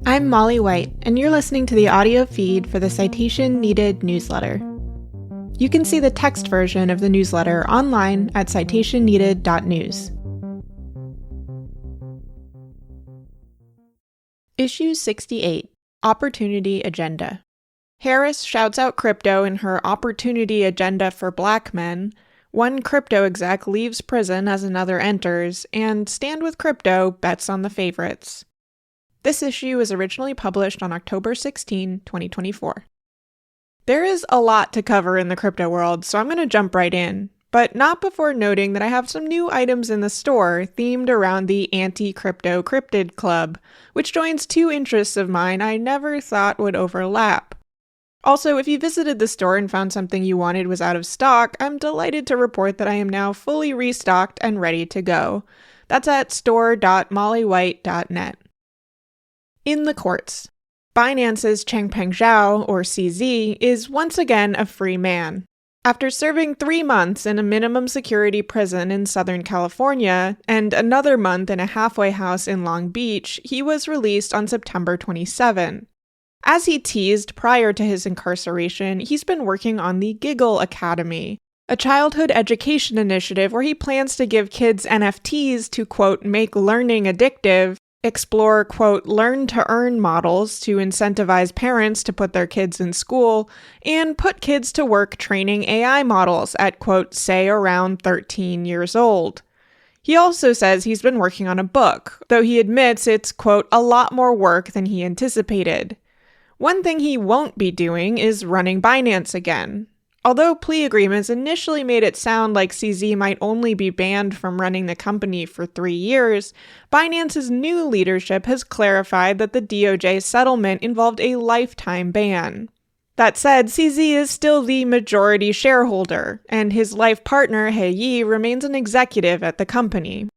I'm Molly White, and you're listening to the audio feed for the Citation Needed newsletter. You can see the text version of the newsletter online at citationneeded.news. Issue 68, Opportunity Agenda. Harris shouts out crypto in her Opportunity Agenda for Black Men, one crypto exec leaves prison as another enters, and Stand with Crypto bets on the favorites. This issue was originally published on October 16, 2024. There is a lot to cover in the crypto world, so I'm going to jump right in, but not before noting that I have some new items in the store themed around the Anti-Crypto Cryptid Club, which joins two interests of mine I never thought would overlap. Also, if you visited the store and found something you wanted was out of stock, I'm delighted to report that I am now fully restocked and ready to go. That's at store.mollywhite.net. In the courts, Binance's Changpeng Zhao, or CZ, is once again a free man. After serving 3 months in a minimum security prison in Southern California and another month in a halfway house in Long Beach, he was released on September 27. As he teased prior to his incarceration, he's been working on the Giggle Academy, a childhood education initiative where he plans to give kids NFTs to, quote, make learning addictive, explore, quote, learn-to-earn models to incentivize parents to put their kids in school, and put kids to work training AI models at, quote, say around 13 years old. He also says he's been working on a book, though he admits it's, quote, a lot more work than he anticipated. One thing he won't be doing is running Binance again. Although plea agreements initially made it sound like CZ might only be banned from running the company for 3 years, Binance's new leadership has clarified that the DOJ settlement involved a lifetime ban. That said, CZ is still the majority shareholder, and his life partner, He Yi, remains an executive at the company.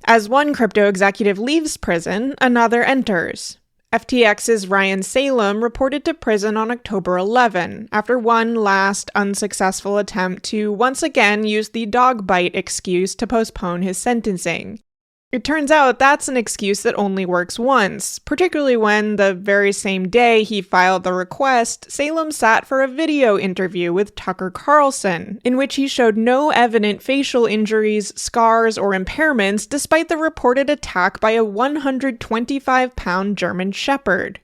As one crypto executive leaves prison, another enters. FTX's Ryan Salem reported to prison on October 11 after one last unsuccessful attempt to once again use the dog bite excuse to postpone his sentencing. It turns out that's an excuse that only works once, particularly when, the very same day he filed the request, Salem sat for a video interview with Tucker Carlson, in which he showed no evident facial injuries, scars, or impairments despite the reported attack by a 125-pound German Shepherd.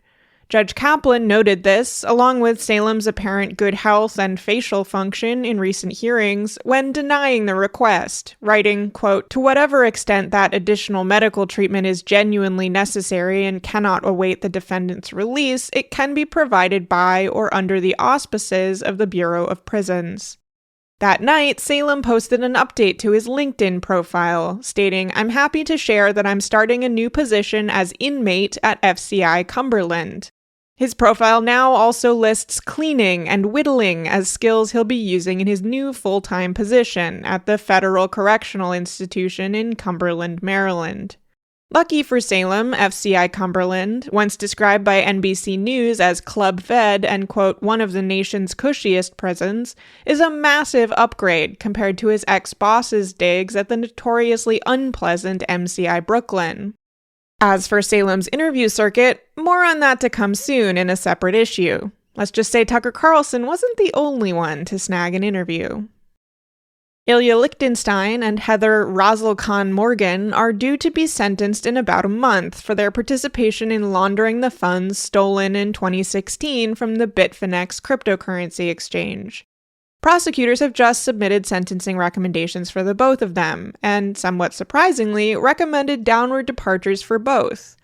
Judge Kaplan noted this, along with Salem's apparent good health and facial function in recent hearings, when denying the request, writing, quote, to whatever extent that additional medical treatment is genuinely necessary and cannot await the defendant's release, it can be provided by or under the auspices of the Bureau of Prisons. That night, Salem posted an update to his LinkedIn profile, stating, I'm happy to share that I'm starting a new position as inmate at FCI Cumberland. His profile now also lists cleaning and whittling as skills he'll be using in his new full-time position at the Federal Correctional Institution in Cumberland, Maryland. Lucky for Salem, FCI Cumberland, once described by NBC News as club-fed and, quote, one of the nation's cushiest prisons, is a massive upgrade compared to his ex-boss's digs at the notoriously unpleasant MCI Brooklyn. As for Salem's interview circuit, more on that to come soon in a separate issue. Let's just say Tucker Carlson wasn't the only one to snag an interview. Ilya Lichtenstein and Heather Roselkan Morgan are due to be sentenced in about a month for their participation in laundering the funds stolen in 2016 from the Bitfinex cryptocurrency exchange. Prosecutors have just submitted sentencing recommendations for the both of them, and somewhat surprisingly, recommended downward departures for both.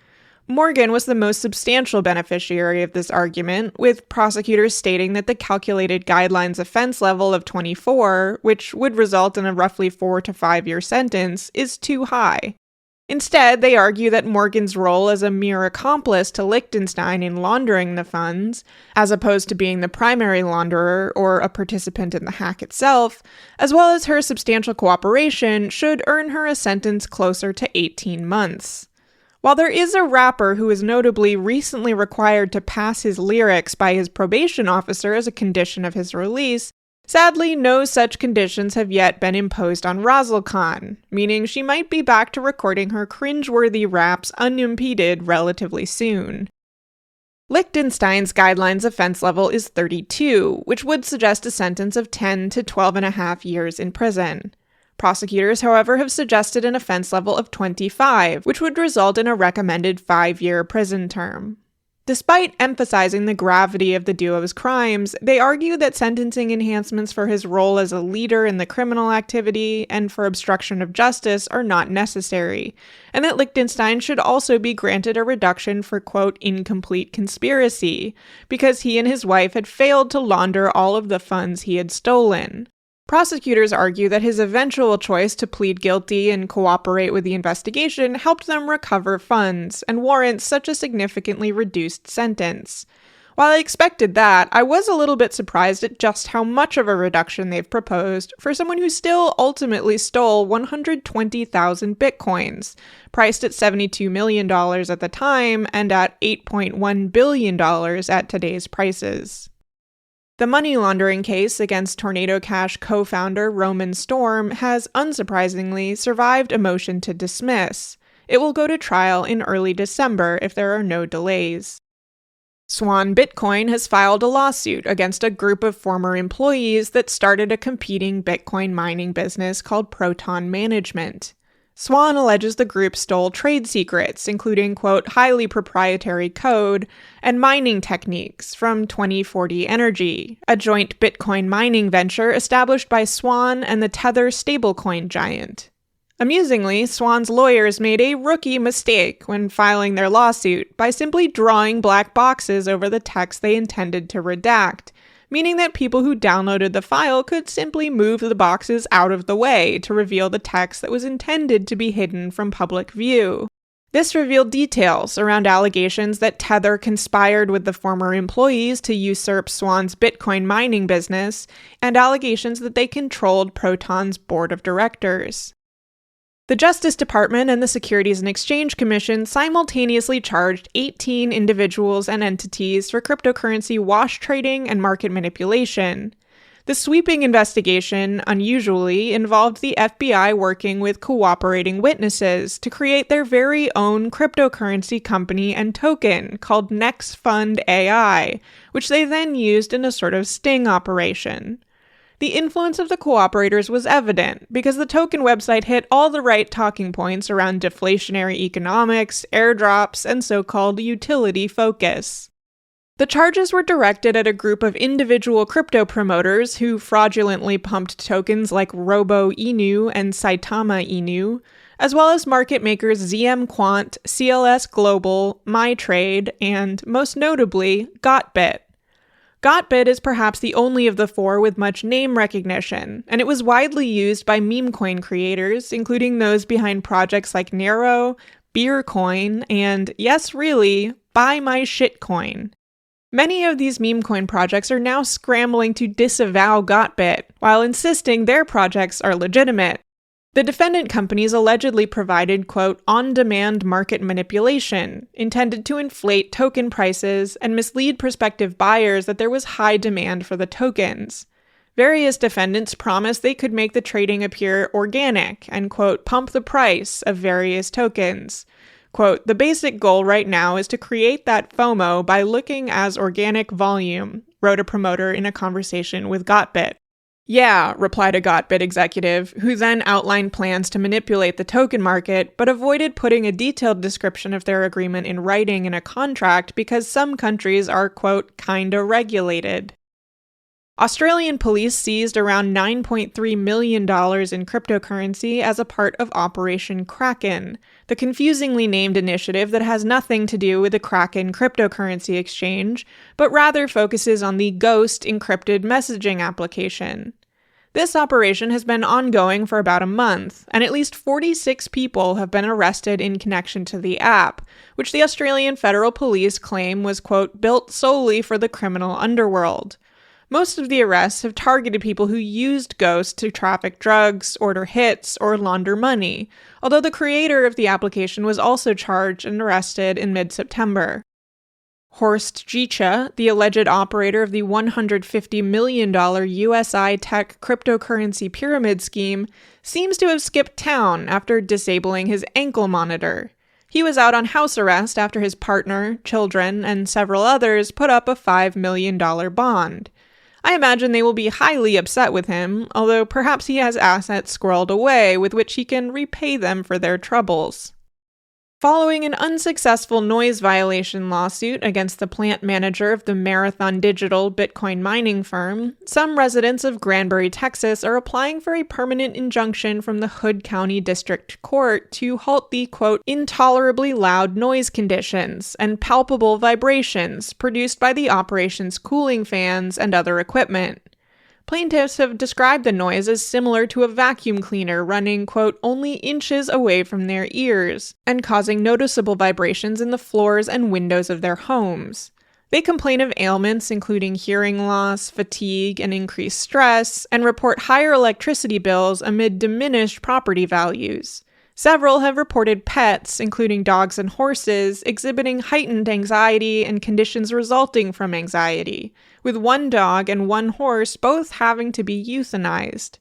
Morgan was the most substantial beneficiary of this argument, with prosecutors stating that the calculated guidelines offense level of 24, which would result in a roughly 4 to 5 year sentence, is too high. Instead, they argue that Morgan's role as a mere accomplice to Lichtenstein in laundering the funds, as opposed to being the primary launderer or a participant in the hack itself, as well as her substantial cooperation, should earn her a sentence closer to 18 months. While there is a rapper who was notably recently required to pass his lyrics by his probation officer as a condition of his release, Sadly, no such conditions have yet been imposed on Razel Khan, meaning she might be back to recording her cringeworthy raps unimpeded relatively soon. Liechtenstein's guidelines offense level is 32, which would suggest a sentence of 10 to 12.5 years in prison. Prosecutors, however, have suggested an offense level of 25, which would result in a recommended 5-year prison term. Despite emphasizing the gravity of the duo's crimes, they argue that sentencing enhancements for his role as a leader in the criminal activity and for obstruction of justice are not necessary, and that Liechtenstein should also be granted a reduction for, quote, incomplete conspiracy, because he and his wife had failed to launder all of the funds he had stolen. Prosecutors argue that his eventual choice to plead guilty and cooperate with the investigation helped them recover funds and warrants such a significantly reduced sentence. While I expected that, I was a little bit surprised at just how much of a reduction they've proposed for someone who still ultimately stole 120,000 bitcoins, priced at $72 million at the time and at $8.1 billion at today's prices. The money laundering case against Tornado Cash co-founder Roman Storm has, unsurprisingly, survived a motion to dismiss. It will go to trial in early December if there are no delays. Swan Bitcoin has filed a lawsuit against a group of former employees that started a competing Bitcoin mining business called Proton Management. Swan alleges the group stole trade secrets, including, quote, highly proprietary code and mining techniques from 2040 Energy, a joint Bitcoin mining venture established by Swan and the Tether stablecoin giant. Amusingly, Swan's lawyers made a rookie mistake when filing their lawsuit by simply drawing black boxes over the text they intended to redact, meaning that people who downloaded the file could simply move the boxes out of the way to reveal the text that was intended to be hidden from public view. This revealed details around allegations that Tether conspired with the former employees to usurp Swan's Bitcoin mining business, and allegations that they controlled Proton's board of directors. The Justice Department and the Securities and Exchange Commission simultaneously charged 18 individuals and entities for cryptocurrency wash trading and market manipulation. The sweeping investigation, unusually, involved the FBI working with cooperating witnesses to create their very own cryptocurrency company and token called NextFund AI, which they then used in a sort of sting operation. The influence of the cooperators was evident because the token website hit all the right talking points around deflationary economics, airdrops, and so-called utility focus. The charges were directed at a group of individual crypto promoters who fraudulently pumped tokens like Robo Inu and Saitama Inu, as well as market makers ZM Quant, CLS Global, MyTrade, and, most notably, Gotbit. Gotbit is perhaps the only of the four with much name recognition, and it was widely used by meme coin creators, including those behind projects like Nero, Beercoin, and, yes really, Buy My Shitcoin. Many of these meme coin projects are now scrambling to disavow Gotbit, while insisting their projects are legitimate. The defendant companies allegedly provided, quote, on-demand market manipulation, intended to inflate token prices and mislead prospective buyers that there was high demand for the tokens. Various defendants promised they could make the trading appear organic and, quote, pump the price of various tokens. Quote, the basic goal right now is to create that FOMO by looking as organic volume, wrote a promoter in a conversation with Gotbit. Yeah, replied a Gotbit executive, who then outlined plans to manipulate the token market, but avoided putting a detailed description of their agreement in writing in a contract because some countries are, quote, kinda regulated. Australian police seized around $9.3 million in cryptocurrency as a part of Operation Kraken, the confusingly named initiative that has nothing to do with the Kraken cryptocurrency exchange, but rather focuses on the Ghost encrypted messaging application. This operation has been ongoing for about a month, and at least 46 people have been arrested in connection to the app, which the Australian Federal Police claim was, quote, built solely for the criminal underworld. Most of the arrests have targeted people who used Ghost to traffic drugs, order hits, or launder money, although the creator of the application was also charged and arrested in mid-September. Horst Gicha, the alleged operator of the $150 million USI Tech cryptocurrency pyramid scheme, seems to have skipped town after disabling his ankle monitor. He was out on house arrest after his partner, children, and several others put up a $5 million bond. I imagine they will be highly upset with him, although perhaps he has assets squirreled away with which he can repay them for their troubles. Following an unsuccessful noise violation lawsuit against the plant manager of the Marathon Digital Bitcoin mining firm, some residents of Granbury, Texas are applying for a permanent injunction from the Hood County District Court to halt the, quote, intolerably loud noise conditions and palpable vibrations produced by the operation's cooling fans and other equipment. Plaintiffs have described the noise as similar to a vacuum cleaner running, quote, only inches away from their ears, and causing noticeable vibrations in the floors and windows of their homes. They complain of ailments including hearing loss, fatigue, and increased stress, and report higher electricity bills amid diminished property values. Several have reported pets, including dogs and horses, exhibiting heightened anxiety and conditions resulting from anxiety, with one dog and one horse both having to be euthanized.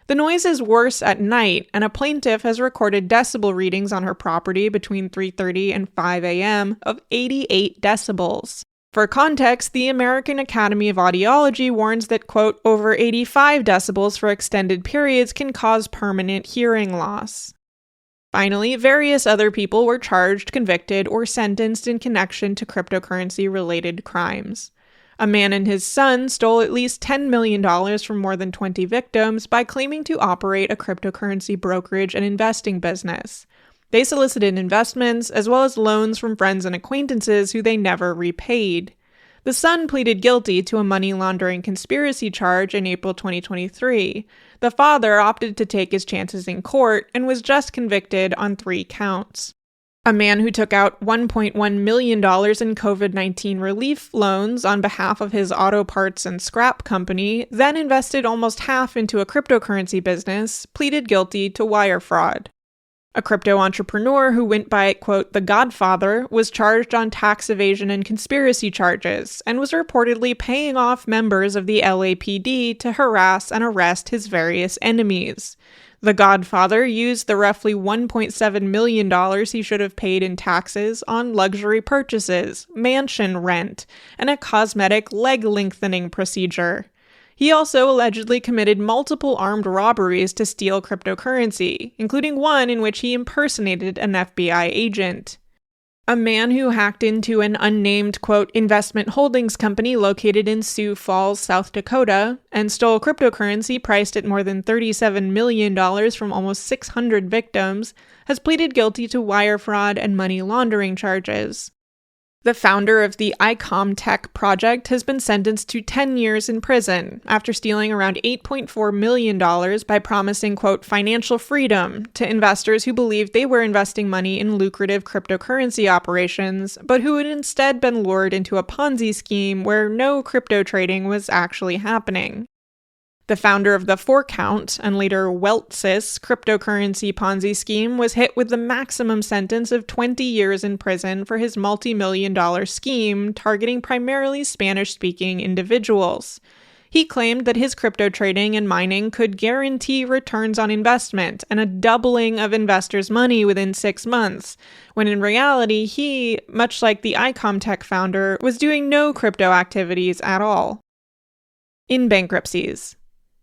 The noise is worse at night, and a plaintiff has recorded decibel readings on her property between 3:30 and 5 a.m. of 88 decibels. For context, the American Academy of Audiology warns that, quote, over 85 decibels for extended periods can cause permanent hearing loss. Finally, various other people were charged, convicted, or sentenced in connection to cryptocurrency-related crimes. A man and his son stole at least $10 million from more than 20 victims by claiming to operate a cryptocurrency brokerage and investing business. They solicited investments, as well as loans from friends and acquaintances who they never repaid. The son pleaded guilty to a money laundering conspiracy charge in April 2023. The father opted to take his chances in court and was just convicted on 3 counts. A man who took out $1.1 million in COVID-19 relief loans on behalf of his auto parts and scrap company, then invested almost half into a cryptocurrency business, pleaded guilty to wire fraud. A crypto entrepreneur who went by, quote, the Godfather, was charged on tax evasion and conspiracy charges, and was reportedly paying off members of the LAPD to harass and arrest his various enemies. The Godfather used the roughly $1.7 million he should have paid in taxes on luxury purchases, mansion rent, and a cosmetic leg lengthening procedure. He also allegedly committed multiple armed robberies to steal cryptocurrency, including one in which he impersonated an FBI agent. A man who hacked into an unnamed, quote, investment holdings company located in Sioux Falls, South Dakota, and stole cryptocurrency priced at more than $37 million from almost 600 victims, has pleaded guilty to wire fraud and money laundering charges. The founder of the ICOM Tech project has been sentenced to 10 years in prison after stealing around $8.4 million by promising, quote, financial freedom to investors who believed they were investing money in lucrative cryptocurrency operations, but who had instead been lured into a Ponzi scheme where no crypto trading was actually happening. The founder of the 4count and later Weltsys cryptocurrency Ponzi scheme was hit with the maximum sentence of 20 years in prison for his multi-million-dollar scheme targeting primarily Spanish-speaking individuals. He claimed that his crypto trading and mining could guarantee returns on investment and a doubling of investors' money within 6 months, when in reality he, much like the ICOM Tech founder, was doing no crypto activities at all. In bankruptcies.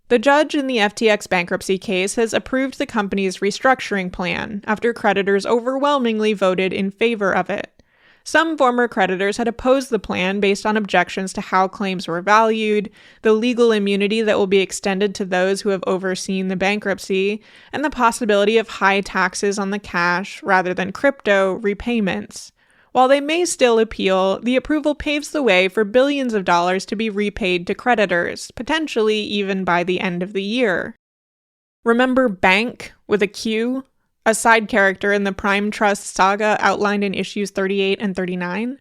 The judge in the FTX bankruptcy case has approved the company's restructuring plan after creditors overwhelmingly voted in favor of it. Some former creditors had opposed the plan based on objections to how claims were valued, the legal immunity that will be extended to those who have overseen the bankruptcy, and the possibility of high taxes on the cash rather than crypto repayments. While they may still appeal, the approval paves the way for billions of dollars to be repaid to creditors, potentially even by the end of the year. Remember Bank with a Q, a side character in the Prime Trust saga outlined in issues 38 and 39?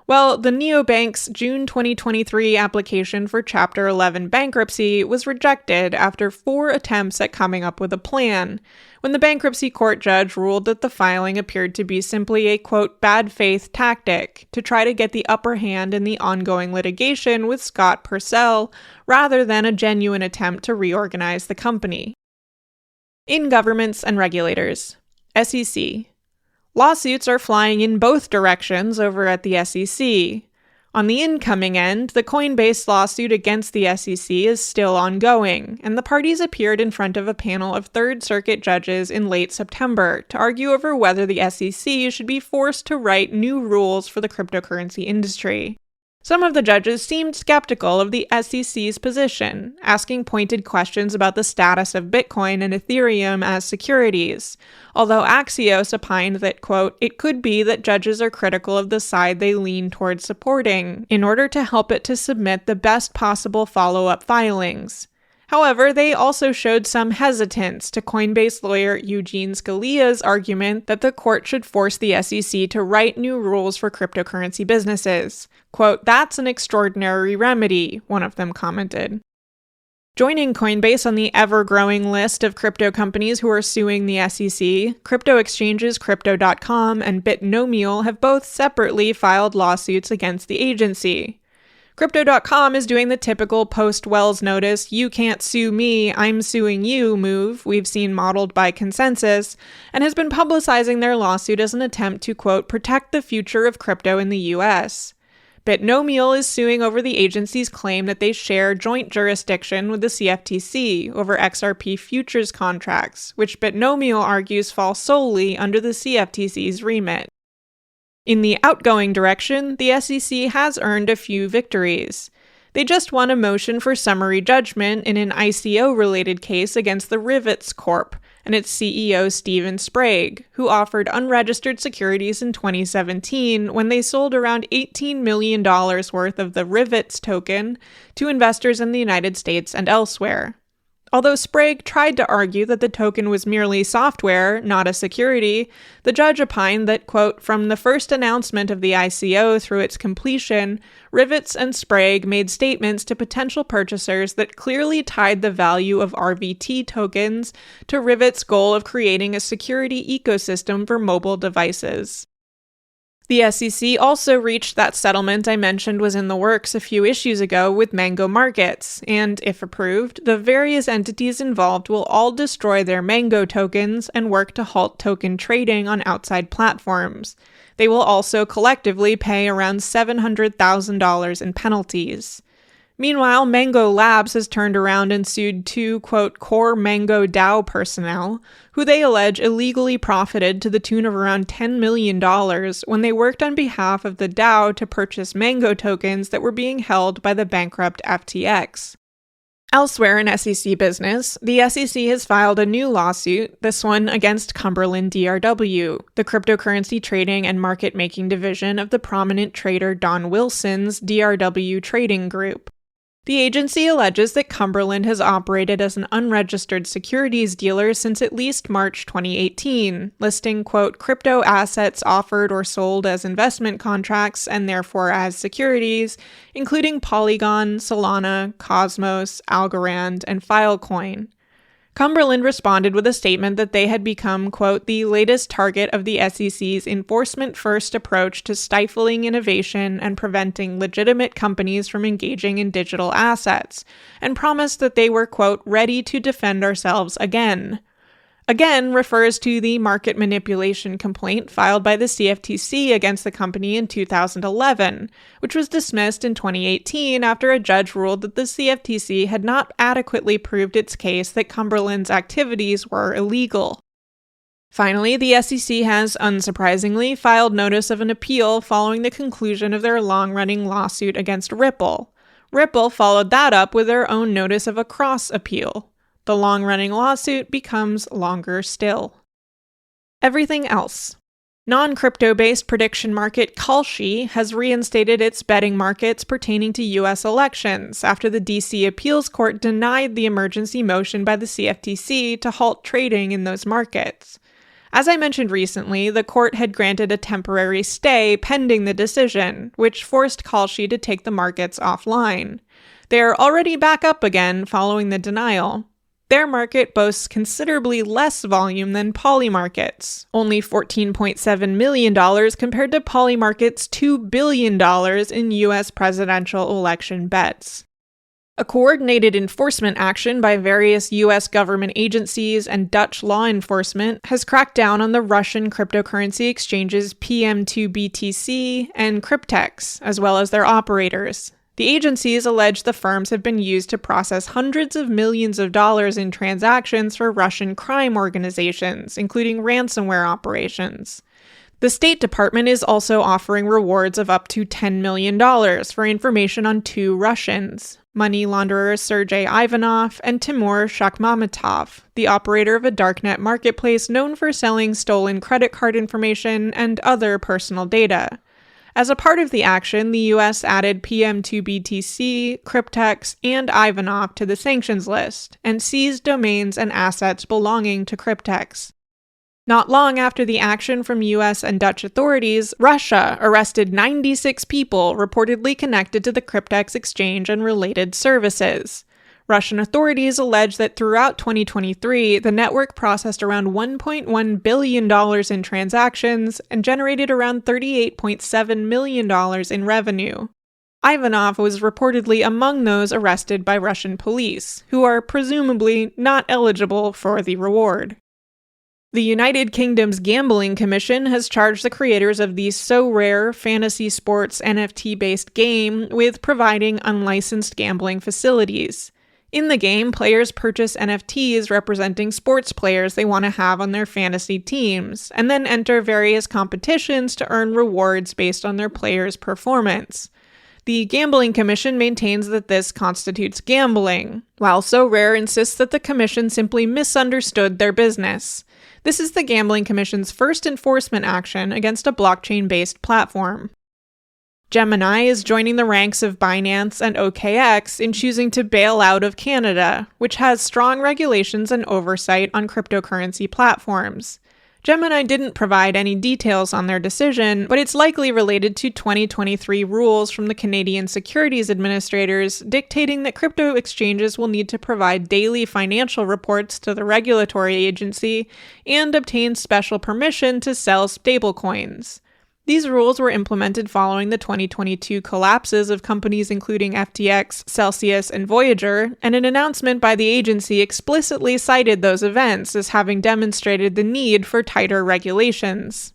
Well, the neobank's June 2023 application for Chapter 11 bankruptcy was rejected after 4 attempts at coming up with a plan, when the bankruptcy court judge ruled that the filing appeared to be simply a, quote, bad faith tactic to try to get the upper hand in the ongoing litigation with Scott Purcell, rather than a genuine attempt to reorganize the company. In governments and regulators. SEC. Lawsuits are flying in both directions over at the SEC. On the incoming end, the Coinbase lawsuit against the SEC is still ongoing, and the parties appeared in front of a panel of Third Circuit judges in late September to argue over whether the SEC should be forced to write new rules for the cryptocurrency industry. Some of the judges seemed skeptical of the SEC's position, asking pointed questions about the status of Bitcoin and Ethereum as securities, although Axios opined that, quote, it could be that judges are critical of the side they lean towards supporting, in order to help it to submit the best possible follow-up filings. However, they also showed some hesitance to Coinbase lawyer Eugene Scalia's argument that the court should force the SEC to write new rules for cryptocurrency businesses. Quote, that's an extraordinary remedy, one of them commented. Joining Coinbase on the ever-growing list of crypto companies who are suing the SEC, crypto exchanges Crypto.com and Bitnomial have both separately filed lawsuits against the agency. Crypto.com is doing the typical post-Wells notice, you can't sue me, I'm suing you move we've seen modeled by Consensus, and has been publicizing their lawsuit as an attempt to, quote, protect the future of crypto in the US. Bitnomial is suing over the agency's claim that they share joint jurisdiction with the CFTC over XRP futures contracts, which Bitnomial argues fall solely under the CFTC's remit. In the outgoing direction, the SEC has earned a few victories. They just won a motion for summary judgment in an ICO-related case against the Rivets Corp. And its CEO Stephen Sprague, who offered unregistered securities in 2017 when they sold around $18 million worth of the Rivets token to investors in the United States and elsewhere. Although Sprague tried to argue that the token was merely software, not a security, the judge opined that, quote, from the first announcement of the ICO through its completion, Rivets and Sprague made statements to potential purchasers that clearly tied the value of RVT tokens to Rivets' goal of creating a security ecosystem for mobile devices. The SEC also reached that settlement I mentioned was in the works a few issues ago with Mango Markets, and, if approved, the various entities involved will all destroy their Mango tokens and work to halt token trading on outside platforms. They will also collectively pay around $700,000 in penalties. Meanwhile, Mango Labs has turned around and sued 2, quote, core Mango DAO personnel, who they allege illegally profited to the tune of around $10 million when they worked on behalf of the DAO to purchase Mango tokens that were being held by the bankrupt FTX. Elsewhere in SEC business, the SEC has filed a new lawsuit, this one against Cumberland DRW, the cryptocurrency trading and market-making division of the prominent trader Don Wilson's DRW Trading Group. The agency alleges that Cumberland has operated as an unregistered securities dealer since at least March 2018, listing, quote, crypto assets offered or sold as investment contracts and therefore as securities, including Polygon, Solana, Cosmos, Algorand, and Filecoin. Cumberland responded with a statement that they had become, quote, the latest target of the SEC's enforcement-first approach to stifling innovation and preventing legitimate companies from engaging in digital assets, and promised that they were, quote, ready to defend ourselves again. Again refers to the market manipulation complaint filed by the CFTC against the company in 2011, which was dismissed in 2018 after a judge ruled that the CFTC had not adequately proved its case that Cumberland's activities were illegal. Finally, the SEC has, unsurprisingly, filed notice of an appeal following the conclusion of their long-running lawsuit against Ripple. Ripple followed that up with their own notice of a cross-appeal. The long-running lawsuit becomes longer still. Everything else. Non-crypto-based prediction market Kalshi has reinstated its betting markets pertaining to U.S. elections after the D.C. Appeals Court denied the emergency motion by the CFTC to halt trading in those markets. As I mentioned recently, the court had granted a temporary stay pending the decision, which forced Kalshi to take the markets offline. They're already back up again following the denial. Their market boasts considerably less volume than Polymarket's, only $14.7 million compared to Polymarket's $2 billion in U.S. presidential election bets. A coordinated enforcement action by various U.S. government agencies and Dutch law enforcement has cracked down on the Russian cryptocurrency exchanges PM2BTC and Cryptex, as well as their operators. The agencies allege the firms have been used to process hundreds of millions of dollars in transactions for Russian crime organizations, including ransomware operations. The State Department is also offering rewards of up to $10 million for information on two Russians, money launderer Sergei Ivanov and Timur Shakhmamatov, the operator of a darknet marketplace known for selling stolen credit card information and other personal data. As a part of the action, the U.S. added PM2BTC, Cryptex, and Ivanov to the sanctions list, and seized domains and assets belonging to Cryptex. Not long after the action from U.S. and Dutch authorities, Russia arrested 96 people reportedly connected to the Cryptex exchange and related services. Russian authorities allege that throughout 2023, the network processed around $1.1 billion in transactions and generated around $38.7 million in revenue. Ivanov was reportedly among those arrested by Russian police, who are presumably not eligible for the reward. The United Kingdom's Gambling Commission has charged the creators of the So Rare fantasy sports NFT-based game with providing unlicensed gambling facilities. In the game, players purchase NFTs representing sports players they want to have on their fantasy teams, and then enter various competitions to earn rewards based on their players' performance. The Gambling Commission maintains that this constitutes gambling, while So Rare insists that the Commission simply misunderstood their business. This is the Gambling Commission's first enforcement action against a blockchain-based platform. Gemini is joining the ranks of Binance and OKX in choosing to bail out of Canada, which has strong regulations and oversight on cryptocurrency platforms. Gemini didn't provide any details on their decision, but it's likely related to 2023 rules from the Canadian Securities Administrators dictating that crypto exchanges will need to provide daily financial reports to the regulatory agency and obtain special permission to sell stablecoins. These rules were implemented following the 2022 collapses of companies including FTX, Celsius, and Voyager, and an announcement by the agency explicitly cited those events as having demonstrated the need for tighter regulations.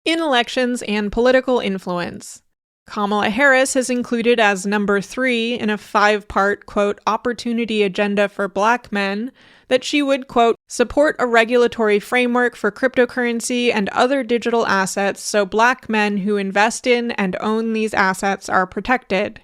In elections and political influence, Kamala Harris has included as number 3 in a 5-part, quote, opportunity agenda for Black men that she would, quote, support a regulatory framework for cryptocurrency and other digital assets so Black men who invest in and own these assets are protected.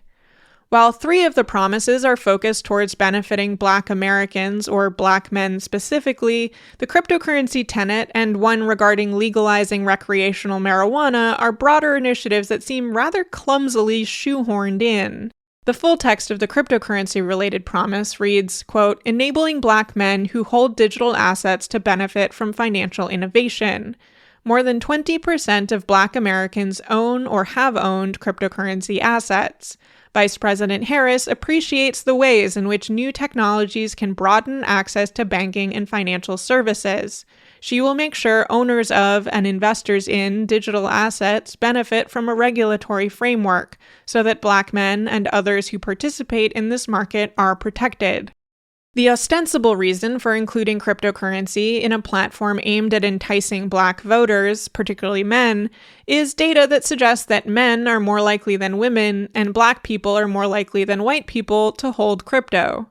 While 3 of the promises are focused towards benefiting Black Americans or Black men specifically, the cryptocurrency tenet and one regarding legalizing recreational marijuana are broader initiatives that seem rather clumsily shoehorned in. The full text of the cryptocurrency-related promise reads, quote, enabling Black men who hold digital assets to benefit from financial innovation. More than 20% of Black Americans own or have owned cryptocurrency assets. Vice President Harris appreciates the ways in which new technologies can broaden access to banking and financial services. She will make sure owners of and investors in digital assets benefit from a regulatory framework so that Black men and others who participate in this market are protected. The ostensible reason for including cryptocurrency in a platform aimed at enticing Black voters, particularly men, is data that suggests that men are more likely than women and Black people are more likely than white people to hold crypto.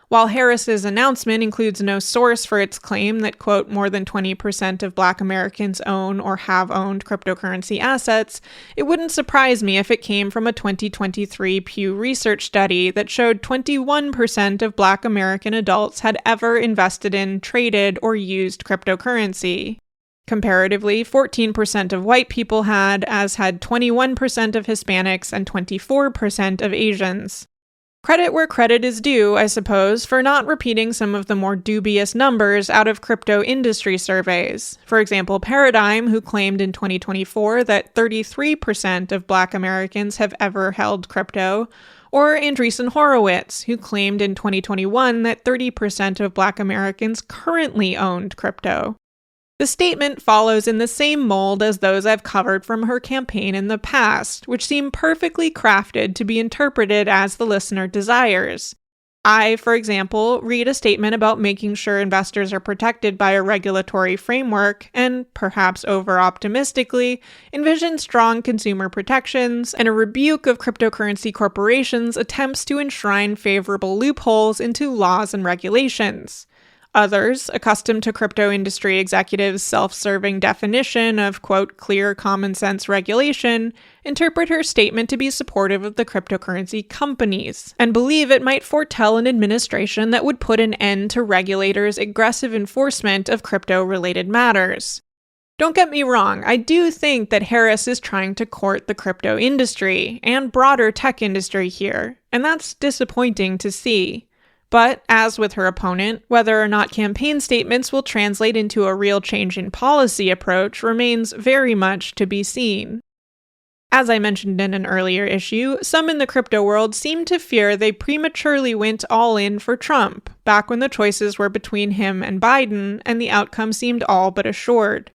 While Harris's announcement includes no source for its claim that, quote, more than 20% of Black Americans own or have owned cryptocurrency assets, it wouldn't surprise me if it came from a 2023 Pew Research study that showed 21% of Black American adults had ever invested in, traded, or used cryptocurrency. Comparatively, 14% of white people had, as had 21% of Hispanics and 24% of Asians. Credit where credit is due, I suppose, for not repeating some of the more dubious numbers out of crypto industry surveys. For example, Paradigm, who claimed in 2024 that 33% of Black Americans have ever held crypto, or Andreessen Horowitz, who claimed in 2021 that 30% of Black Americans currently owned crypto. The statement follows in the same mold as those I've covered from her campaign in the past, which seem perfectly crafted to be interpreted as the listener desires. I, for example, read a statement about making sure investors are protected by a regulatory framework and, perhaps over-optimistically, envision strong consumer protections and a rebuke of cryptocurrency corporations' attempts to enshrine favorable loopholes into laws and regulations. Others, accustomed to crypto industry executives' self-serving definition of, quote, clear common sense regulation, interpret her statement to be supportive of the cryptocurrency companies, and believe it might foretell an administration that would put an end to regulators' aggressive enforcement of crypto-related matters. Don't get me wrong, I do think that Harris is trying to court the crypto industry and broader tech industry here, and that's disappointing to see. But, as with her opponent, whether or not campaign statements will translate into a real change in policy approach remains very much to be seen. As I mentioned in an earlier issue, some in the crypto world seem to fear they prematurely went all in for Trump, back when the choices were between him and Biden, and the outcome seemed all but assured.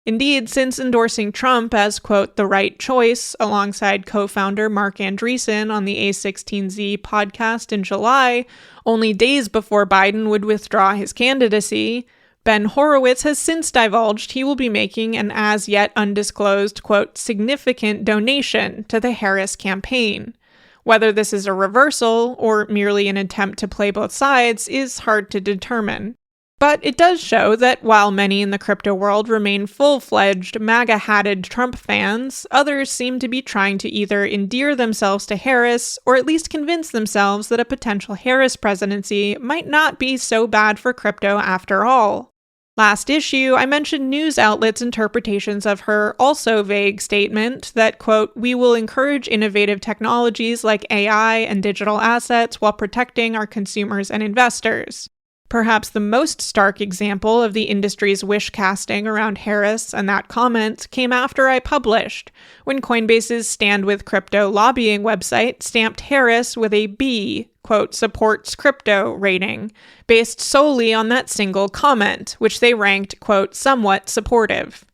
Indeed, since endorsing Trump as, quote, the right choice, alongside co-founder Mark Andreessen on the A16Z podcast in July, only days before Biden would withdraw his candidacy, Ben Horowitz has since divulged he will be making an as-yet undisclosed, quote, significant donation to the Harris campaign. Whether this is a reversal or merely an attempt to play both sides is hard to determine. But it does show that while many in the crypto world remain full-fledged, MAGA-hatted Trump fans, others seem to be trying to either endear themselves to Harris or at least convince themselves that a potential Harris presidency might not be so bad for crypto after all. Last issue, I mentioned news outlets' interpretations of her also vague statement that, quote, we will encourage innovative technologies like AI and digital assets while protecting our consumers and investors. Perhaps the most stark example of the industry's wish casting around Harris and that comment came after I published, when Coinbase's Stand With Crypto lobbying website stamped Harris with a B, quote, supports crypto rating, based solely on that single comment, which they ranked, quote, somewhat supportive.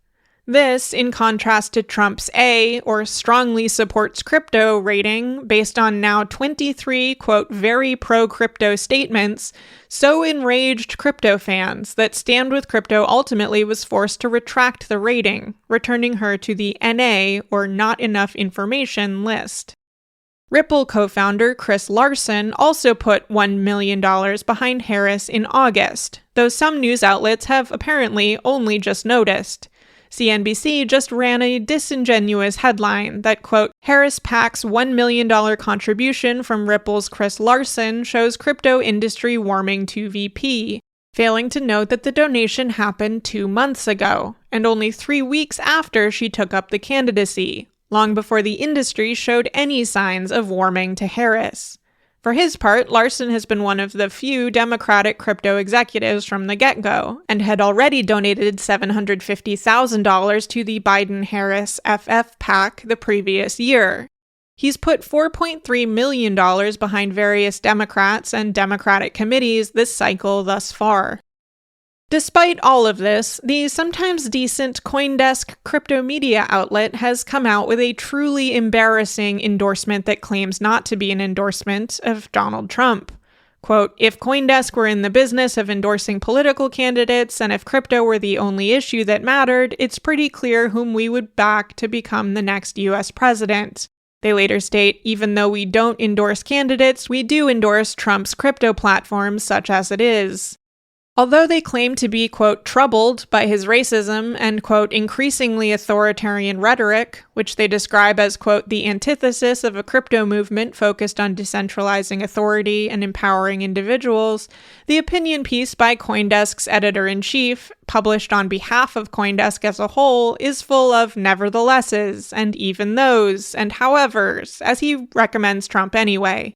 This, in contrast to Trump's A, or strongly supports crypto rating, based on now 23, quote, very pro-crypto statements, so enraged crypto fans that Stand With Crypto ultimately was forced to retract the rating, returning her to the NA, or Not Enough Information list. Ripple co-founder Chris Larson also put $1 million behind Harris in August, though some news outlets have apparently only just noticed. CNBC just ran a disingenuous headline that, quote, Harris PAC's $1 million contribution from Ripple's Chris Larson shows crypto industry warming to VP, failing to note that the donation happened 2 months ago, and only 3 weeks after she took up the candidacy, long before the industry showed any signs of warming to Harris. For his part, Larson has been one of the few Democratic crypto executives from the get-go, and had already donated $750,000 to the Biden-Harris FF PAC the previous year. He's put $4.3 million behind various Democrats and Democratic committees this cycle thus far. Despite all of this, the sometimes decent CoinDesk crypto media outlet has come out with a truly embarrassing endorsement that claims not to be an endorsement of Donald Trump. Quote, if CoinDesk were in the business of endorsing political candidates and if crypto were the only issue that mattered, it's pretty clear whom we would back to become the next US president. They later state, even though we don't endorse candidates, we do endorse Trump's crypto platform such as it is. Although they claim to be, quote, troubled by his racism and, quote, increasingly authoritarian rhetoric, which they describe as, quote, the antithesis of a crypto movement focused on decentralizing authority and empowering individuals, the opinion piece by CoinDesk's editor-in-chief, published on behalf of CoinDesk as a whole, is full of neverthelesses and even those and howevers, as he recommends Trump anyway.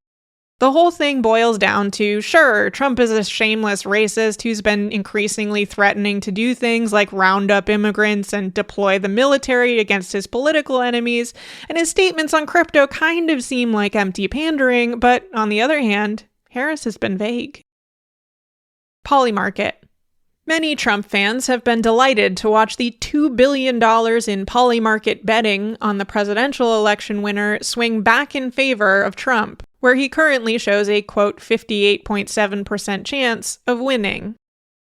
The whole thing boils down to, sure, Trump is a shameless racist who's been increasingly threatening to do things like round up immigrants and deploy the military against his political enemies, and his statements on crypto kind of seem like empty pandering, but on the other hand, Harris has been vague. Polymarket. Many Trump fans have been delighted to watch the $2 billion in Polymarket betting on the presidential election winner swing back in favor of Trump, where he currently shows a, quote, 58.7% chance of winning.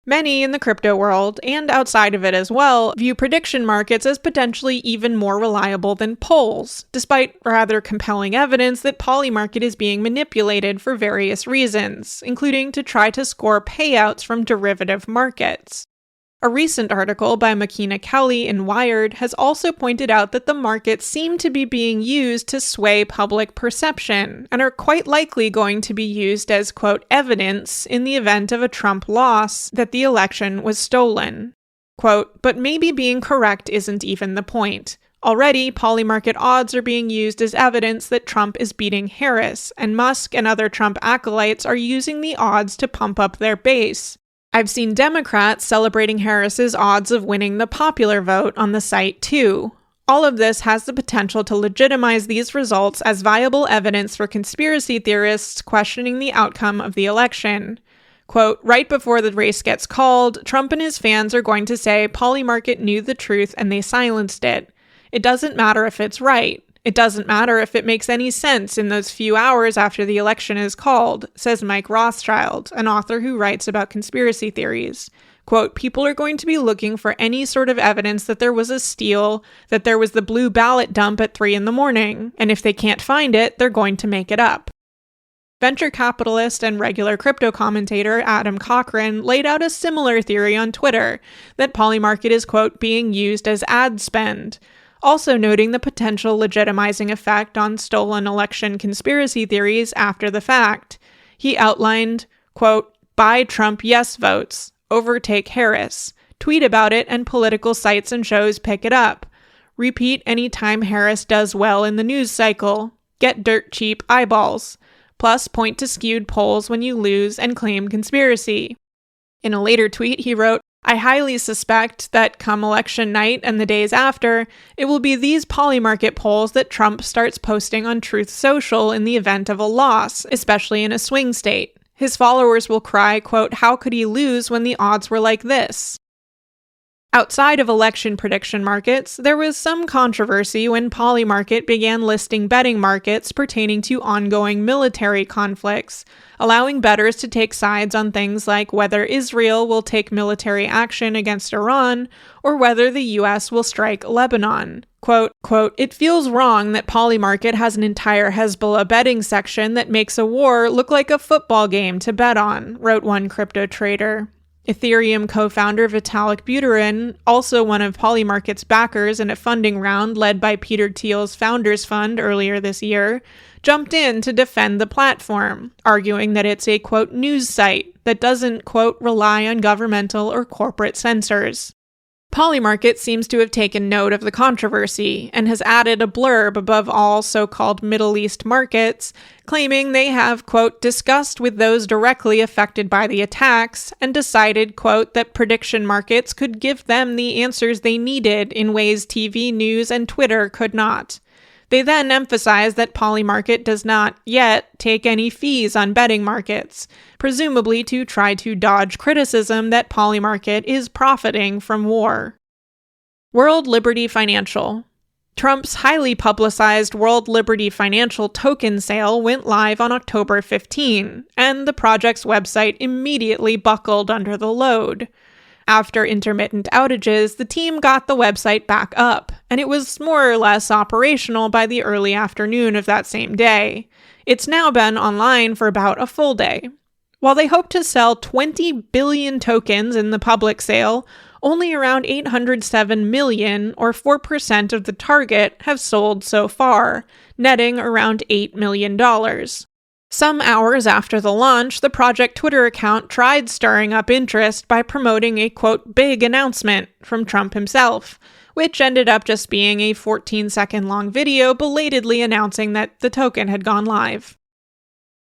Many in the crypto world, and outside of it as well, view prediction markets as potentially even more reliable than polls, despite rather compelling evidence that Polymarket is being manipulated for various reasons, including to try to score payouts from derivative markets. A recent article by Makina Kelly in Wired has also pointed out that the markets seem to be being used to sway public perception, and are quite likely going to be used as, quote, evidence in the event of a Trump loss that the election was stolen. Quote, but maybe being correct isn't even the point. Already, Polymarket odds are being used as evidence that Trump is beating Harris, and Musk and other Trump acolytes are using the odds to pump up their base. I've seen Democrats celebrating Harris's odds of winning the popular vote on the site too. All of this has the potential to legitimize these results as viable evidence for conspiracy theorists questioning the outcome of the election. Quote, right before the race gets called, Trump and his fans are going to say Polymarket knew the truth and they silenced it. It doesn't matter if it's right. It doesn't matter if it makes any sense in those few hours after the election is called, says Mike Rothschild, an author who writes about conspiracy theories. Quote, people are going to be looking for any sort of evidence that there was a steal, that there was the blue ballot dump at 3 a.m, and if they can't find it, they're going to make it up. Venture capitalist and regular crypto commentator Adam Cochran laid out a similar theory on Twitter, that Polymarket is, quote, being used as ad spend, also noting the potential legitimizing effect on stolen election conspiracy theories after the fact. He outlined, quote, buy Trump yes votes, overtake Harris, tweet about it and political sites and shows pick it up, repeat anytime Harris does well in the news cycle, get dirt cheap eyeballs, plus point to skewed polls when you lose and claim conspiracy. In a later tweet, he wrote, I highly suspect that come election night and the days after, it will be these Polymarket polls that Trump starts posting on Truth Social in the event of a loss, especially in a swing state. His followers will cry, quote, how could he lose when the odds were like this? Outside of election prediction markets, there was some controversy when Polymarket began listing betting markets pertaining to ongoing military conflicts, allowing bettors to take sides on things like whether Israel will take military action against Iran or whether the U.S. will strike Lebanon. Quote, it feels wrong that Polymarket has an entire Hezbollah betting section that makes a war look like a football game to bet on, wrote one crypto trader. Ethereum co-founder Vitalik Buterin, also one of Polymarket's backers in a funding round led by Peter Thiel's Founders Fund earlier this year, jumped in to defend the platform, arguing that it's a, quote, news site that doesn't, quote, rely on governmental or corporate censors. Polymarket seems to have taken note of the controversy and has added a blurb above all so-called Middle East markets, claiming they have, quote, discussed with those directly affected by the attacks and decided, quote, that prediction markets could give them the answers they needed in ways TV news and Twitter could not. They then emphasize that Polymarket does not, yet, take any fees on betting markets, presumably to try to dodge criticism that Polymarket is profiting from war. World Liberty Financial. Trump's highly publicized World Liberty Financial token sale went live on October 15, and the project's website immediately buckled under the load. After intermittent outages, the team got the website back up, and it was more or less operational by the early afternoon of that same day. It's now been online for about a full day. While they hope to sell 20 billion tokens in the public sale, only around 807 million, or 4% of the target, have sold so far, netting around $8 million. Some hours after the launch, the project Twitter account tried stirring up interest by promoting a, quote, big announcement from Trump himself, which ended up just being a 14-second long video belatedly announcing that the token had gone live.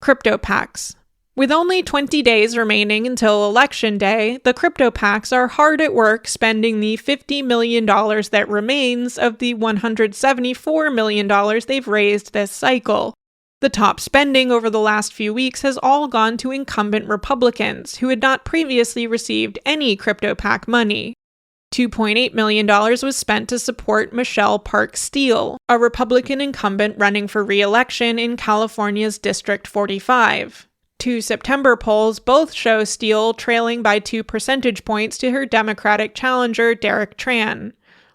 Crypto PACs. With only 20 days remaining until Election Day, the crypto PACs are hard at work spending the $50 million that remains of the $174 million they've raised this cycle. The top spending over the last few weeks has all gone to incumbent Republicans who had not previously received any crypto PAC money. $2.8 million was spent to support Michelle Park Steele, a Republican incumbent running for re-election in California's District 45. Two September polls both show Steele trailing by 2 percentage points to her Democratic challenger Derek Tran.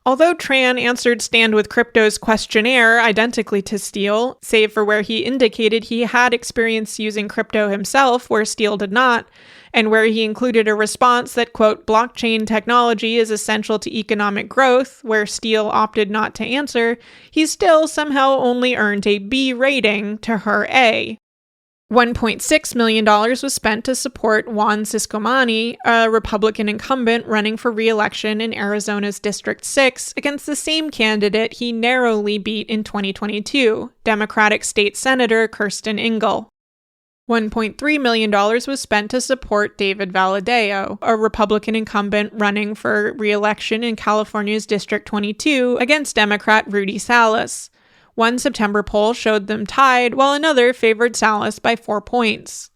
Although Tran answered Stand with Crypto's questionnaire identically to Steele, save for where he indicated he had experience using crypto himself where Steele did not, and where he included a response that, quote, blockchain technology is essential to economic growth, where Steele opted not to answer, he still somehow only earned a B rating to her A. $1.6 million was spent to support Juan Ciscomani, a Republican incumbent running for re-election in Arizona's District 6 against the same candidate he narrowly beat in 2022, Democratic State Senator Kirsten Engel. $1.3 million was spent to support David Valadao, a Republican incumbent running for re-election in California's District 22 against Democrat Rudy Salas. One September poll showed them tied, while another favored Salas by 4 points.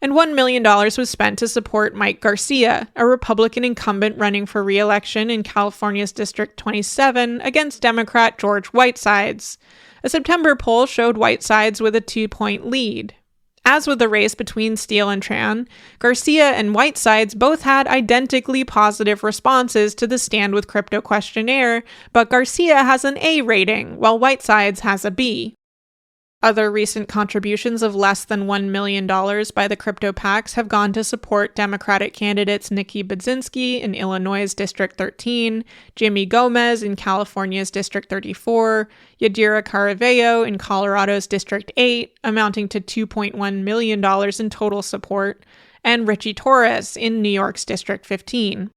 And $1 million was spent to support Mike Garcia, a Republican incumbent running for re-election in California's District 27 against Democrat George Whitesides. A September poll showed Whitesides with a 2-point lead. As with the race between Steele and Tran, Garcia and Whitesides both had identically positive responses to the Stand with Crypto questionnaire, but Garcia has an A rating, while Whitesides has a B. Other recent contributions of less than $1 million by the crypto PACs have gone to support Democratic candidates Nikki Budzinski in Illinois' District 13, Jimmy Gomez in California's District 34, Yadira Caraveo in Colorado's District 8, amounting to $2.1 million in total support, and Richie Torres in New York's District 15.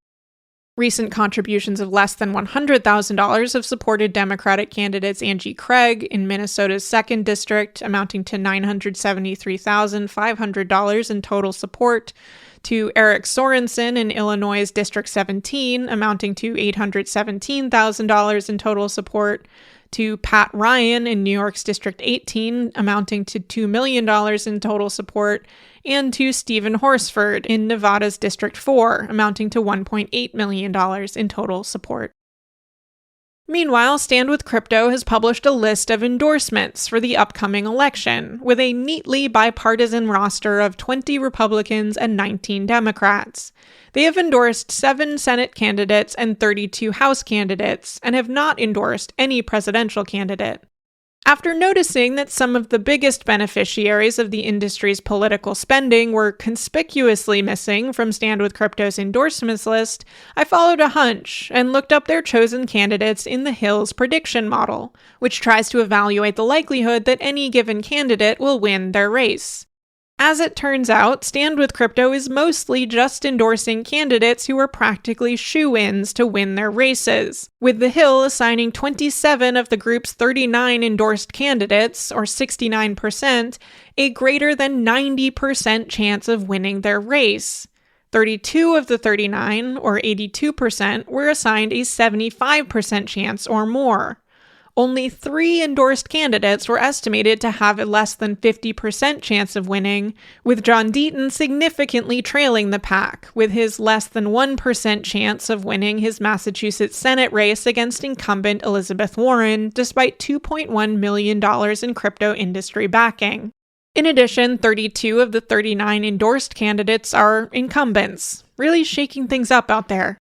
Recent contributions of less than $100,000 have supported Democratic candidates Angie Craig in Minnesota's 2nd District, amounting to $973,500 in total support, to Eric Sorensen in Illinois' District 17, amounting to $817,000 in total support, to Pat Ryan in New York's District 18, amounting to $2 million in total support, and to Stephen Horsford in Nevada's District 4, amounting to $1.8 million in total support. Meanwhile, Stand with Crypto has published a list of endorsements for the upcoming election, with a neatly bipartisan roster of 20 Republicans and 19 Democrats. They have endorsed 7 Senate candidates and 32 House candidates, and have not endorsed any presidential candidate. After noticing that some of the biggest beneficiaries of the industry's political spending were conspicuously missing from Stand with Crypto's endorsements list, I followed a hunch and looked up their chosen candidates in the Hills prediction model, which tries to evaluate the likelihood that any given candidate will win their race. As it turns out, Stand with Crypto is mostly just endorsing candidates who are practically shoo-ins to win their races, with The Hill assigning 27 of the group's 39 endorsed candidates, or 69%, a greater than 90% chance of winning their race. 32 of the 39, or 82%, were assigned a 75% chance or more. Only 3 endorsed candidates were estimated to have a less than 50% chance of winning, with John Deaton significantly trailing the pack, with his less than 1% chance of winning his Massachusetts Senate race against incumbent Elizabeth Warren, despite $2.1 million in crypto industry backing. In addition, 32 of the 39 endorsed candidates are incumbents, really shaking things up out there.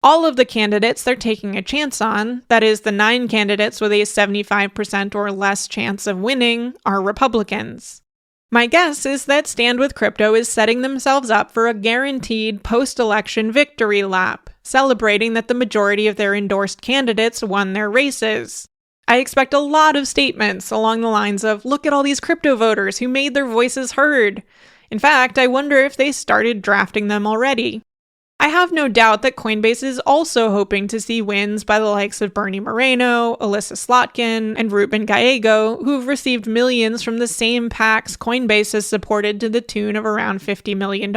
All of the candidates they're taking a chance on, that is, the 9 candidates with a 75% or less chance of winning, are Republicans. My guess is that Stand with Crypto is setting themselves up for a guaranteed post-election victory lap, celebrating that the majority of their endorsed candidates won their races. I expect a lot of statements along the lines of, "Look at all these crypto voters who made their voices heard." In fact, I wonder if they started drafting them already. I have no doubt that Coinbase is also hoping to see wins by the likes of Bernie Moreno, Alyssa Slotkin, and Ruben Gallego, who've received millions from the same PACs Coinbase has supported to the tune of around $50 million,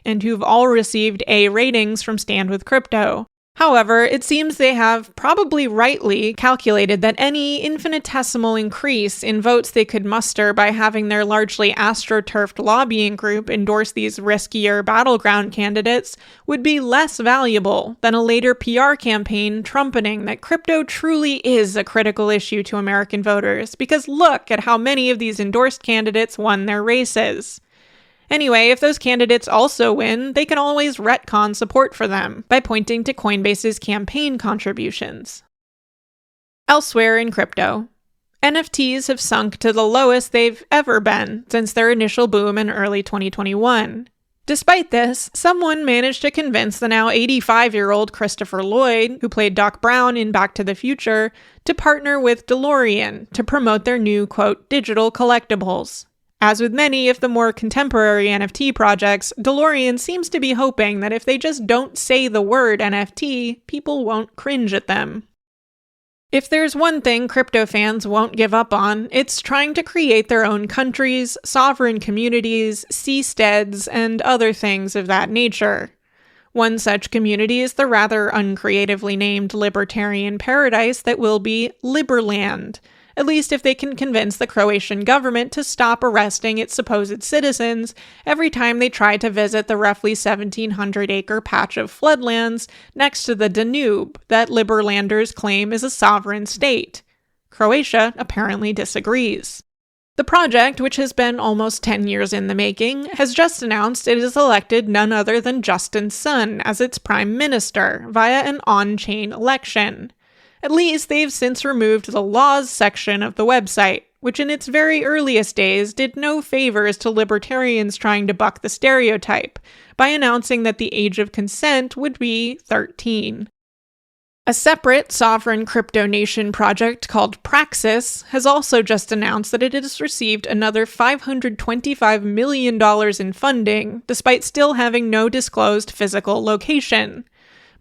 and who've all received A ratings from Stand With Crypto. However, it seems they have probably rightly calculated that any infinitesimal increase in votes they could muster by having their largely astroturfed lobbying group endorse these riskier battleground candidates would be less valuable than a later PR campaign trumpeting that crypto truly is a critical issue to American voters, because look at how many of these endorsed candidates won their races. Anyway, if those candidates also win, they can always retcon support for them by pointing to Coinbase's campaign contributions. Elsewhere in crypto, NFTs have sunk to the lowest they've ever been since their initial boom in early 2021. Despite this, someone managed to convince the now 85-year-old Christopher Lloyd, who played Doc Brown in Back to the Future, to partner with DeLorean to promote their new, quote, digital collectibles. As with many of the more contemporary NFT projects, DeLorean seems to be hoping that if they just don't say the word NFT, people won't cringe at them. If there's one thing crypto fans won't give up on, it's trying to create their own countries, sovereign communities, seasteads, and other things of that nature. One such community is the rather uncreatively named libertarian paradise that will be Liberland, at least if they can convince the Croatian government to stop arresting its supposed citizens every time they try to visit the roughly 1,700-acre patch of floodlands next to the Danube that Liberlanders claim is a sovereign state. Croatia apparently disagrees. The project, which has been almost 10 years in the making, has just announced it has elected none other than Justin Sun as its prime minister via an on-chain election. At least they've since removed the laws section of the website, which in its very earliest days did no favors to libertarians trying to buck the stereotype, by announcing that the age of consent would be 13. A separate sovereign crypto nation project called Praxis has also just announced that it has received another $525 million in funding, despite still having no disclosed physical location.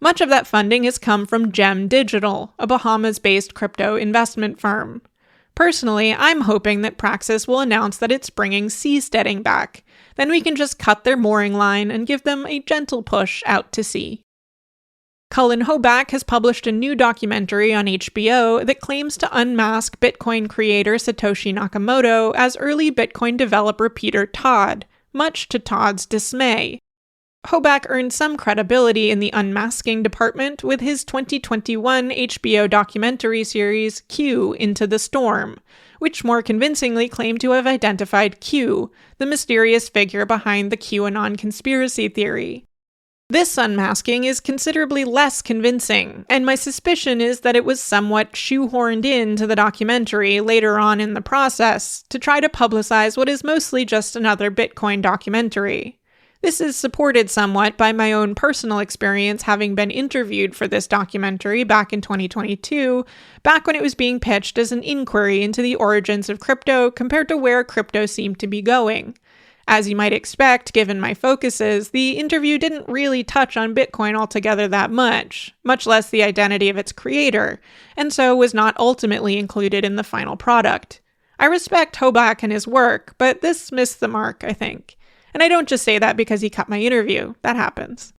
Much of that funding has come from Gem Digital, a Bahamas-based crypto investment firm. Personally, I'm hoping that Praxis will announce that it's bringing seasteading back. Then we can just cut their mooring line and give them a gentle push out to sea. Cullen Hoback has published a new documentary on HBO that claims to unmask Bitcoin creator Satoshi Nakamoto as early Bitcoin developer Peter Todd, much to Todd's dismay. Hoback earned some credibility in the unmasking department with his 2021 HBO documentary series Q Into the Storm, which more convincingly claimed to have identified Q, the mysterious figure behind the QAnon conspiracy theory. This unmasking is considerably less convincing, and my suspicion is that it was somewhat shoehorned into the documentary later on in the process to try to publicize what is mostly just another Bitcoin documentary. This is supported somewhat by my own personal experience having been interviewed for this documentary back in 2022, back when it was being pitched as an inquiry into the origins of crypto compared to where crypto seemed to be going. As you might expect, given my focuses, the interview didn't really touch on Bitcoin altogether that much less the identity of its creator, and so was not ultimately included in the final product. I respect Hoback and his work, but this missed the mark, I think. And I don't just say that because he cut my interview. That happens.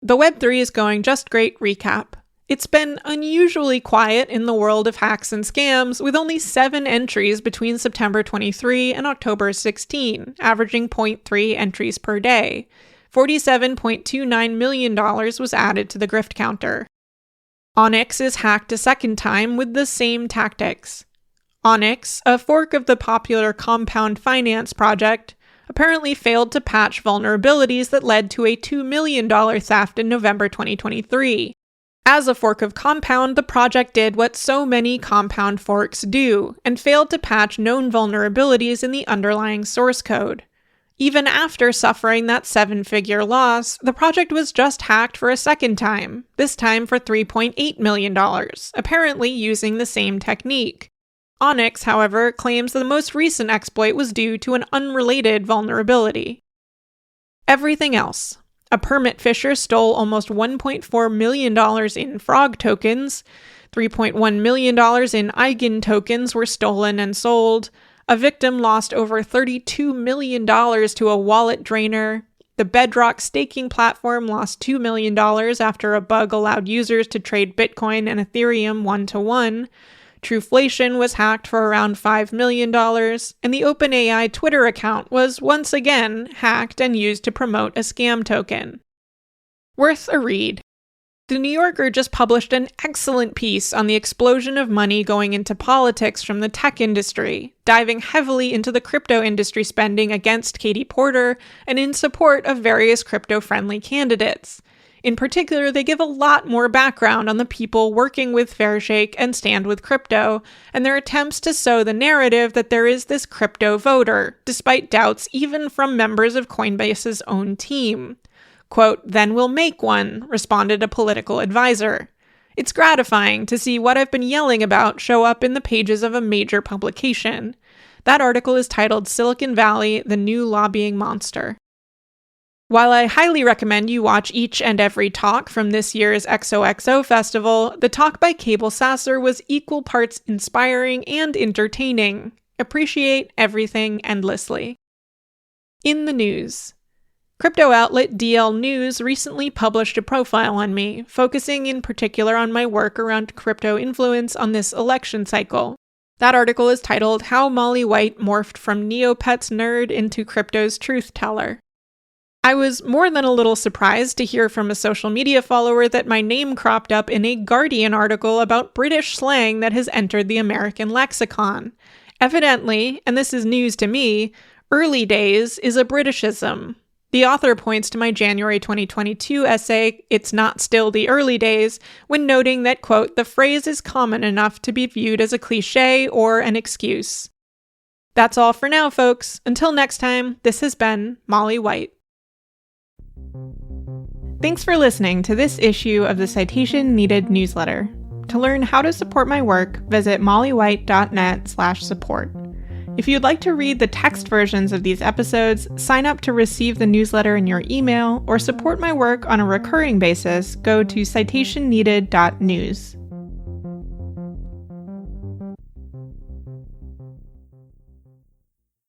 The Web3 is going just great recap. It's been unusually quiet in the world of hacks and scams, with only 7 entries between September 23 and October 16, averaging 0.3 entries per day. $47.29 million was added to the grift counter. Onyx is hacked a second time with the same tactics. Onyx, a fork of the popular Compound Finance project, apparently failed to patch vulnerabilities that led to a $2 million theft in November 2023. As a fork of Compound, the project did what so many Compound forks do, and failed to patch known vulnerabilities in the underlying source code. Even after suffering that 7-figure loss, the project was just hacked for a second time, this time for $3.8 million, apparently using the same technique. Onyx, however, claims the most recent exploit was due to an unrelated vulnerability. Everything else. A permit fisher stole almost $1.4 million in frog tokens. $3.1 million in Eigen tokens were stolen and sold. A victim lost over $32 million to a wallet drainer. The Bedrock staking platform lost $2 million after a bug allowed users to trade Bitcoin and Ethereum one-to-one. Truflation was hacked for around $5 million, and the OpenAI Twitter account was once again hacked and used to promote a scam token. Worth a read. The New Yorker just published an excellent piece on the explosion of money going into politics from the tech industry, diving heavily into the crypto industry spending against Katie Porter and in support of various crypto-friendly candidates. In particular, they give a lot more background on the people working with Fairshake and Stand With Crypto, and their attempts to sow the narrative that there is this crypto voter, despite doubts even from members of Coinbase's own team. Quote, "Then we'll make one," responded a political advisor. It's gratifying to see what I've been yelling about show up in the pages of a major publication. That article is titled Silicon Valley, the New Lobbying Monster. While I highly recommend you watch each and every talk from this year's XOXO festival, the talk by Cable Sasser was equal parts inspiring and entertaining. Appreciate everything endlessly. In the news. Crypto outlet DL News recently published a profile on me, focusing in particular on my work around crypto influence on this election cycle. That article is titled How Molly White Morphed from Neopets Nerd into Crypto's Truth Teller. I was more than a little surprised to hear from a social media follower that my name cropped up in a Guardian article about British slang that has entered the American lexicon. Evidently, and this is news to me, early days is a Britishism. The author points to my January 2022 essay, It's Not Still the Early Days, when noting that, quote, the phrase is common enough to be viewed as a cliche or an excuse. That's all for now, folks. Until next time, this has been Molly White. Thanks for listening to this issue of the Citation Needed newsletter. To learn how to support my work, visit mollywhite.net/support. If you'd like to read the text versions of these episodes, sign up to receive the newsletter in your email, or support my work on a recurring basis, go to citationneeded.news.